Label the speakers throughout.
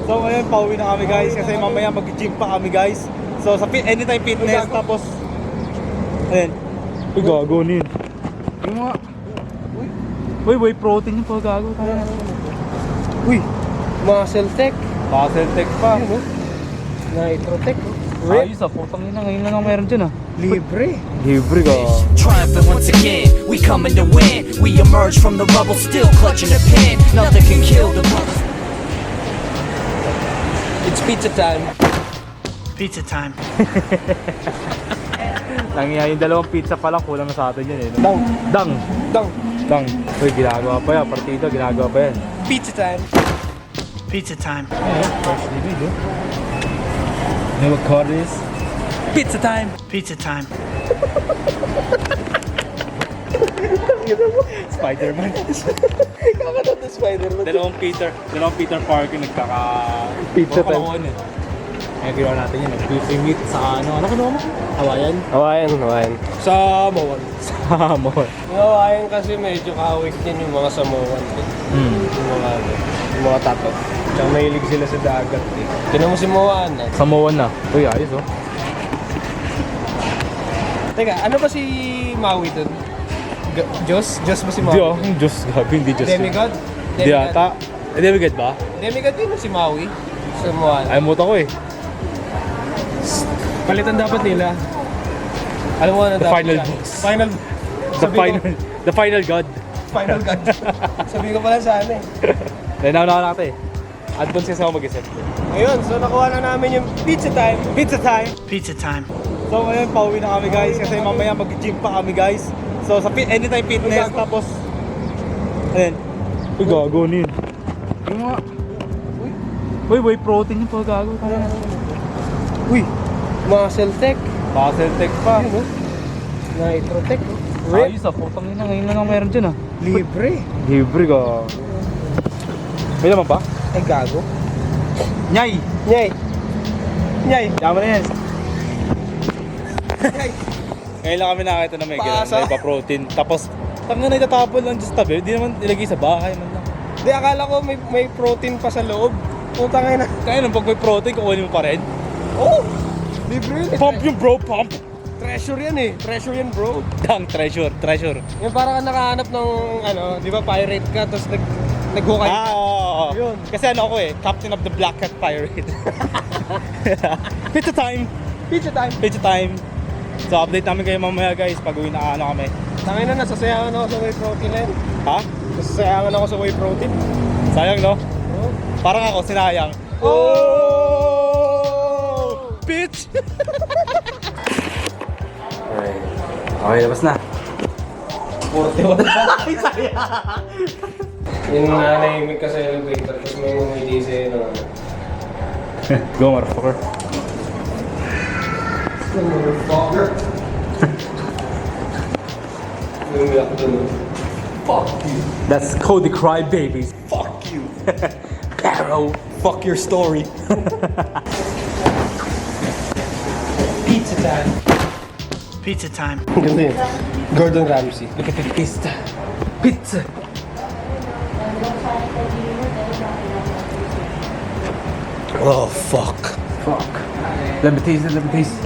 Speaker 1: So ngayon, pauwi na kami guys kasi mamaya mag-gym pa kami guys. So sa Anytime Fitness, tapos ayun. Uy, gago na yun. Yung mga whey protein yung paggago tayo. Uy,
Speaker 2: Muscle Tech.
Speaker 1: Muscle Tech pa.
Speaker 2: Nitrotech.
Speaker 1: Ayos ah, putang ina, ngayon lang ang meron dyan ah.
Speaker 2: Libre.
Speaker 1: Libre ka.
Speaker 3: Triumphant once again, we coming to win. We emerge from the rubble, still clutching the pen. Nothing can kill the brothers.
Speaker 2: It's pizza time.
Speaker 3: Pizza time.
Speaker 1: Nangyayari yung dalawang pizza pa lang, kulang na sa atin yan eh.
Speaker 2: Dang.
Speaker 1: Dang.
Speaker 2: Dang.
Speaker 1: Dang. Uy, ginagawa pa yan. Partido, ginagawa pa yan.
Speaker 2: Pizza time.
Speaker 3: Pizza time.
Speaker 1: First DVD, oh. You know what card it is?
Speaker 3: Pizza time. Pizza time.
Speaker 1: Spider-Man.
Speaker 2: Kakanood na Spider-Man.
Speaker 1: Dalawang Peter Parker nagkaka...
Speaker 2: Pizza time.
Speaker 1: Puro eh. Kaya ginawa natin yun. Nag-meet sa ano kinuha mo? Hawaiian?
Speaker 2: Hawayan. Samoan.
Speaker 1: Samoan.
Speaker 2: Yung Hawayan kasi medyo kahawik din yung mga Samoan. Yung mga tato. Tsaka mahilig sila sa dagat eh. Tinan mo si Moan.
Speaker 1: Samoan na. Uy, ayos oh.
Speaker 2: Teka, ano ba si Maui dun? Diyos? Diyos ba si Maui?
Speaker 1: Hindi oh, Diyos gabi, hindi Diyos.
Speaker 2: Demigod?
Speaker 1: Hindi ata. Demigod ba?
Speaker 2: Demigod din si Maui. Sa Moan.
Speaker 1: Ay, muta ko eh.
Speaker 2: Palitan dapat nila. Alam mo na
Speaker 1: The
Speaker 2: dapat
Speaker 1: final
Speaker 2: siya?
Speaker 1: boss. The final god.
Speaker 2: Final God. Sabi ko pala sa ano eh.
Speaker 1: Dahil na natin eh. Advance kasi ako mag-isip.
Speaker 2: Ayun, so nakuha na namin yung pizza time.
Speaker 1: Pizza time!
Speaker 3: Pizza time.
Speaker 1: So ngayon, pauwi na kami guys kasi mamaya mag-gym pa kami guys. So sa Anytime Fitness, tapos ayun. Uy, gago na yun. Yung mga whey protein yung paggago tayo. Uy,
Speaker 2: Muscle Tech.
Speaker 1: Muscle Tech pa.
Speaker 2: Nitrotech.
Speaker 1: Ayos ah, putang ina, ngayon lang ang meron dyan ah.
Speaker 2: Libre.
Speaker 1: Libre ka. May naman ba?
Speaker 2: Ay, gago.
Speaker 1: Nyay!
Speaker 2: Nyay. Nyay.
Speaker 1: Yaman na yan.
Speaker 2: Nyay.
Speaker 1: Ngayon lang kami nakakita na may ganun,
Speaker 2: Paasa.
Speaker 1: may pa-protein. Tapos, tanga na itatapon lang dyan sa tabi. Hindi naman ilagay sa bahay man lang.
Speaker 2: Di, akala ko may protein pa sa loob. Putang ina.
Speaker 1: Kaya nung pag may protein, kukunin mo pa rin.
Speaker 2: Oh! Libre yun eh.
Speaker 1: Pump yung bro, pump!
Speaker 2: Treasure yan eh. Treasure yan, bro.
Speaker 1: Dang, treasure.
Speaker 2: Yung parang ka nakahanap ng, ano, di ba, pirate ka, tapos naghukay ka.
Speaker 1: Oo.
Speaker 2: Yun.
Speaker 1: Kasi ano ako eh, captain of the Black Cat Pirate. Pizza time!
Speaker 2: Pizza time.
Speaker 1: Pizza time! So update namin kayo mamaya guys pag uwi na ano kami.
Speaker 2: Tangin na, nasasayangan ako sa whey protein na yun.
Speaker 1: Ha?
Speaker 2: Nasasayangan ako sa whey protein.
Speaker 1: Sayang no?
Speaker 2: Oh.
Speaker 1: Parang ako, sinayang.
Speaker 2: Oh!
Speaker 1: Bitch!
Speaker 4: Okay, labas na.
Speaker 2: 41 pa. Ay, sayang! Yung nanahimik ka sa elevator, tapos may umili sa'yo ng ano.
Speaker 1: Go motherfucker.
Speaker 2: Motherfucker! Umiyak dun. Fuck you!
Speaker 1: That's Cody Cry Babies.
Speaker 2: Fuck you!
Speaker 1: Arrow.
Speaker 2: Fuck your story! Pizza time!
Speaker 3: Pizza time.
Speaker 2: Ganda yun. Gordon Ramsay.
Speaker 1: Look at the pizza. Pizza.
Speaker 2: Oh, fuck.
Speaker 1: Fuck. Let me taste it, let me taste.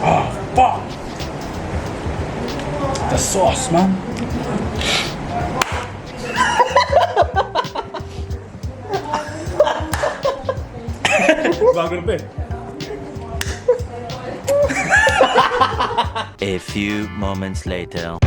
Speaker 1: Ah, fuck. The sauce, man. Bago na pa eh.
Speaker 5: A few moments later.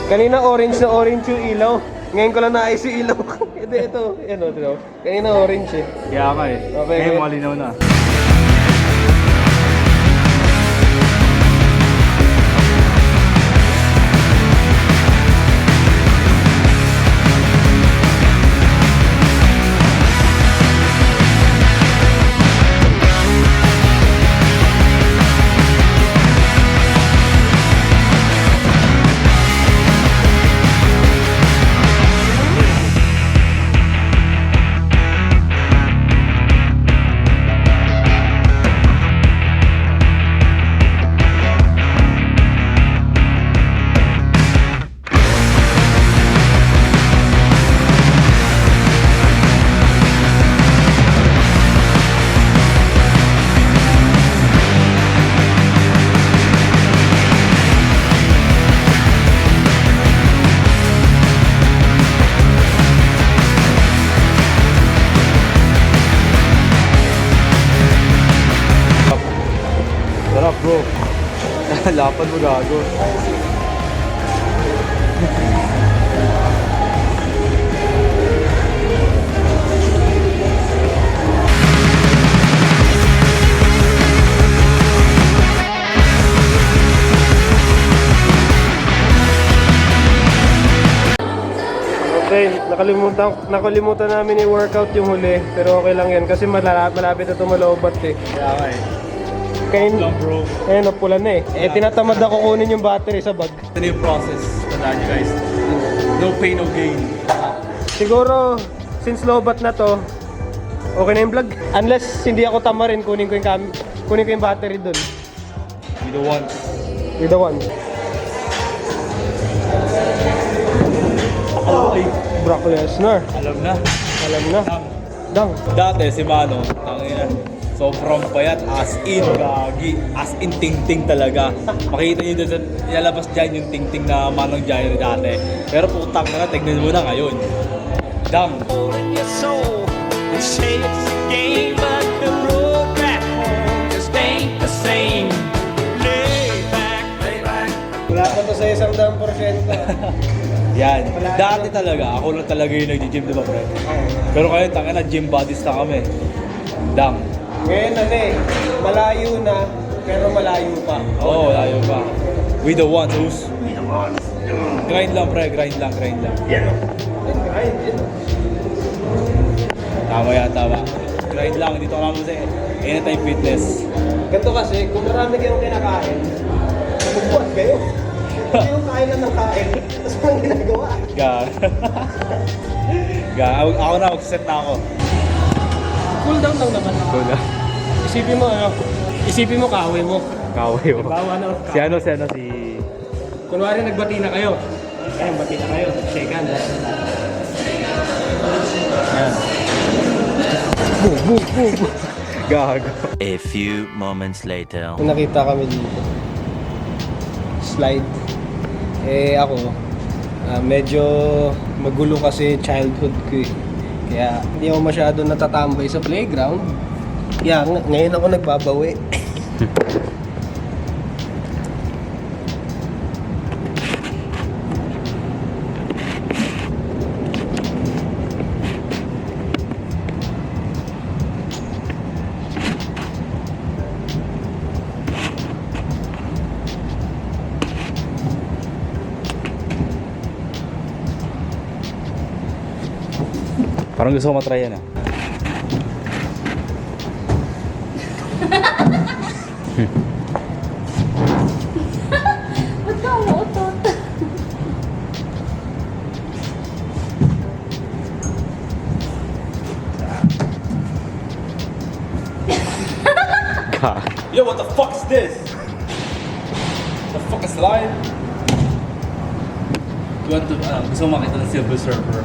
Speaker 2: Kanina orange na orange yung ilaw. Ngayon ko lang naayos yung ilaw. ito. Kanina orange eh.
Speaker 1: Kaya nga eh.
Speaker 2: Okay,
Speaker 1: Ngayon
Speaker 2: okay.
Speaker 1: malinaw na.
Speaker 2: Bro.
Speaker 1: Lapad mo gago.
Speaker 2: Okay, nakalimutan namin i-workout yung huli. Pero okay lang yan kasi malapit na tumalobat eh.
Speaker 1: Kaya nga eh.
Speaker 2: Kaya,
Speaker 1: Lang bro.
Speaker 2: napula na eh. Eh, tinatamad ako kunin yung battery sa bag.
Speaker 1: Ito na yung process. Tandaan nyo guys. No pain, no gain.
Speaker 2: Siguro, since lobat na to, okay na yung vlog. Unless hindi ako tama rin, kunin ko yung battery dun.
Speaker 1: We the one.
Speaker 2: With the one.
Speaker 1: Okay.
Speaker 2: Brock Lesnar.
Speaker 1: Alam na.
Speaker 2: Alam na. Dang.
Speaker 1: Dati si Mano, tangina. Sobrang payat, as in, gagi, as in ting-ting talaga. Makita nyo doon sa ilalabas dyan yung ting-ting na Manong Jairo dati. Pero putang na, tignan mo na ngayon. Dang.
Speaker 3: in your soul. They say it's a game, but the road back home just ain't the same. Lay back.
Speaker 2: Wala pa to sa 100%.
Speaker 1: Yan. Dati talaga, ako lang talaga yung nag-gym, di ba, pre? Pero kayo, tangina, gym buddies na kami. Dang.
Speaker 2: Ngayon malayo na, pero malayo pa.
Speaker 1: Oo, layo pa. We the ones, who's? Grind lang, pre. Grind lang. Tama yan, tama. Grind lang. Dito ka naman sa Anytime Fitness.
Speaker 2: Ganito kasi, kung marami kayong kinakain, magbubuhat kayo. Hindi yung kain lang ng kain, tapos walang ginagawa.
Speaker 1: Gag. Ako na, mag-set na ako.
Speaker 2: Cool down lang naman.
Speaker 1: Go na.
Speaker 2: Isipin mo kaway mo.
Speaker 1: Kaway mo.
Speaker 2: Bawa na.
Speaker 1: Si
Speaker 2: Kunwari nagbati na kayo. Ayun, bati na kayo. Shake hands.
Speaker 1: Yan. Gago.
Speaker 5: A few moments later.
Speaker 2: Nakita kami dito. Slide. Eh ako, medyo magulo kasi childhood ko eh. Kaya hindi ako masyado natatambay sa playground. Kaya ngayon ako nagbabawi.
Speaker 1: Parang gusto ko matry yan ah.
Speaker 6: Ba't ka umuutot?
Speaker 1: Yo, what the fuck is this? The fuck is live? Gusto mo makita ng Silver Surfer?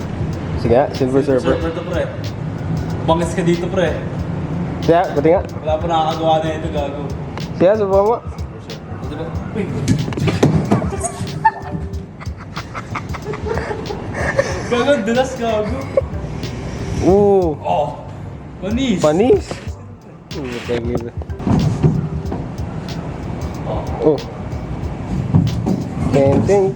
Speaker 2: Sige, Silver Surfer.
Speaker 1: Surfer to pre. Bangis ka dito pre.
Speaker 2: Kaya, pati nga.
Speaker 1: Wala pa nakakagawa na ito, gago.
Speaker 2: Sige, subukan mo.
Speaker 1: Diba? Uy. Gago, dulas gago.
Speaker 2: Oo.
Speaker 1: Oh, panis.
Speaker 2: Panis. Thank you. Oh. Ting.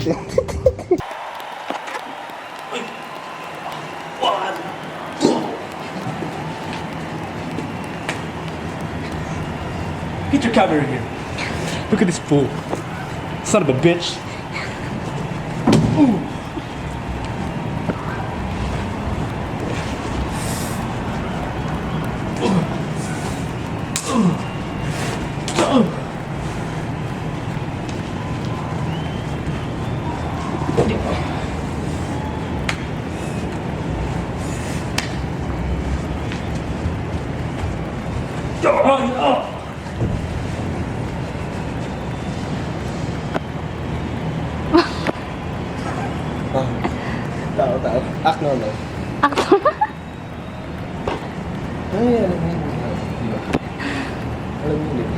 Speaker 1: Get your camera here. Look at this fool. Son of a bitch. Ooh.
Speaker 2: Tao. Act normal. Ay, alam mo yun. Diba? Alam mo yun.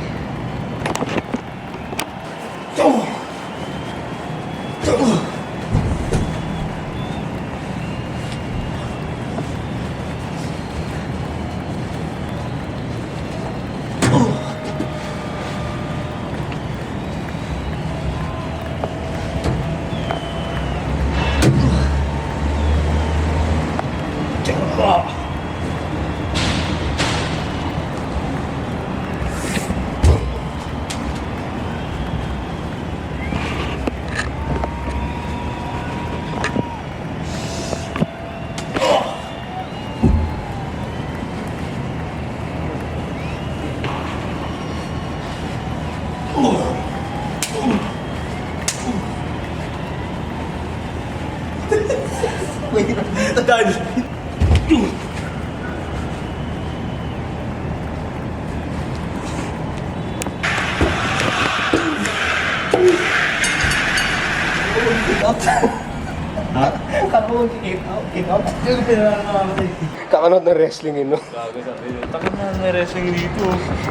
Speaker 2: out. Kala mo kick out. Kick out.
Speaker 1: Yung pinakamamatay.
Speaker 2: Kakanood ng wrestling yun, no?
Speaker 1: Gago sabi nyo. Takot na may wrestling dito.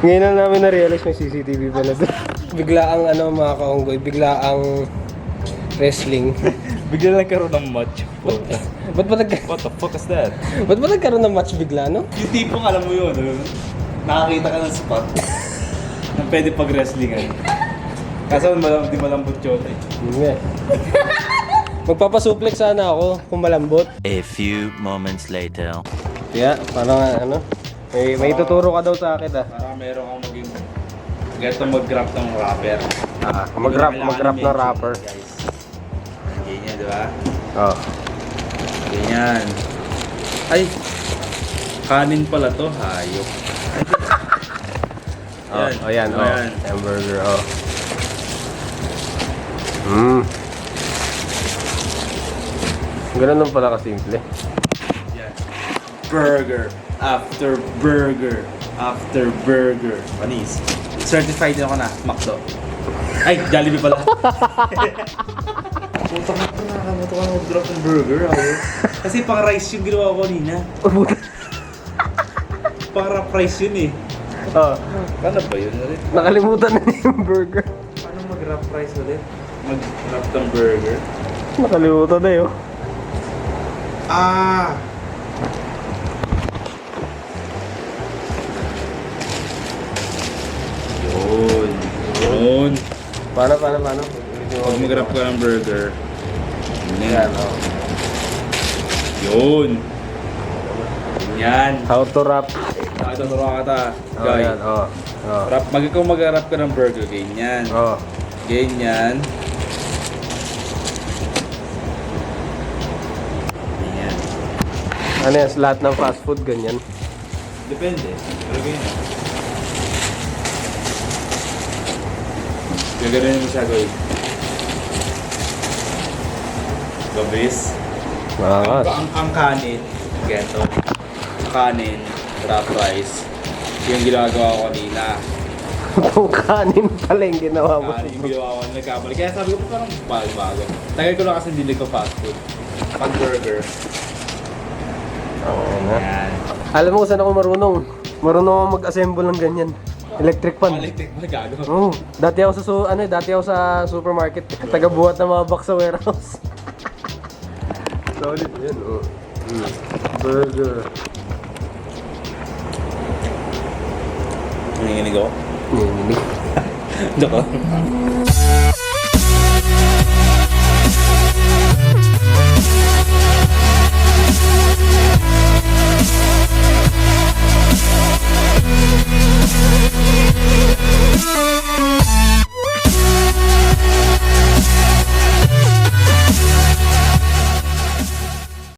Speaker 2: Ngayon lang namin na-realize may CCTV pala doon. Bigla ang mga kaunggoy, bigla ang wrestling.
Speaker 1: Bigla lang karoon ng match.
Speaker 2: Ba't ba
Speaker 1: What the fuck is that?
Speaker 2: ba't ba nagkaroon ng match bigla, no?
Speaker 1: Yung tipong alam mo yun, nakakita ka ng spot na pwede pag-wrestlingan. Kaso di malambot yun eh.
Speaker 2: Yun nga. Magpapasuplex sana ako kung malambot.
Speaker 5: A few moments later.
Speaker 2: Kaya, parang may tuturo ka daw sa akin
Speaker 1: Para meron kang maging gato mag-grab ng rapper.
Speaker 2: Mag-rap ng rapper.
Speaker 1: Guys. Ganyan, di ba?
Speaker 2: Oh.
Speaker 1: Ganyan. Ay! Kanin pala to, hayop.
Speaker 2: Ayan.
Speaker 1: Ayan.
Speaker 2: Hamburger, oh. Ganun lang pala kasimple.
Speaker 1: Yan. Burger. After burger. After burger. Panis. Certified din ako na, McDo. Ay, Jollibee pala. Puta ka ito, nakakamoto ka na mag-drop ng burger. Kasi pang rice yung ginawa ko kanina. Para price yun eh.
Speaker 2: Oh.
Speaker 1: Paano ba yun ulit?
Speaker 2: Nakalimutan na niya yung burger.
Speaker 1: Paano mag-wrap price ulit? Mag-wrap ng burger?
Speaker 2: Nakalimutan na yun.
Speaker 1: Ah! Yun.
Speaker 2: Paano?
Speaker 1: Pag mag-wrap ka ng burger,
Speaker 2: Yan, oh.
Speaker 1: Yun. Yan.
Speaker 2: How to wrap.
Speaker 1: Nakatuturuan ka ta,
Speaker 2: Oh,
Speaker 1: guy.
Speaker 2: yan, oh. Oh.
Speaker 1: Kung mag-wrap ka ng burger, ganyan.
Speaker 2: Oh.
Speaker 1: Ganyan. Ganyan.
Speaker 2: Ano yan, sa lahat ng fast food, ganyan.
Speaker 1: Depende. Pero ganyan. Gaganin mo siya, guy. Gabis. Ang kanin, geto. Kanin, wrap rice. Yung ginagawa ko kanina.
Speaker 2: Kung kanin pala yung ginawa mo.
Speaker 1: Kanin yung ginawa ko, nagkamali. Kaya sabi ko parang bago. Tagal ko lang kasi hindi nagpa-fast food. Pag burger. Yan.
Speaker 2: Alam mo kung saan ako marunong? Marunong ako mag-assemble ng ganyan. Electric pan.
Speaker 1: Electric mo gago.
Speaker 2: Oo. Dati ako sa supermarket. Taga-buhat ng mga box sa warehouse. Solid yan, oh. Burger.
Speaker 1: Nanginginig ako.
Speaker 2: Nanginginig.
Speaker 1: Joke lang.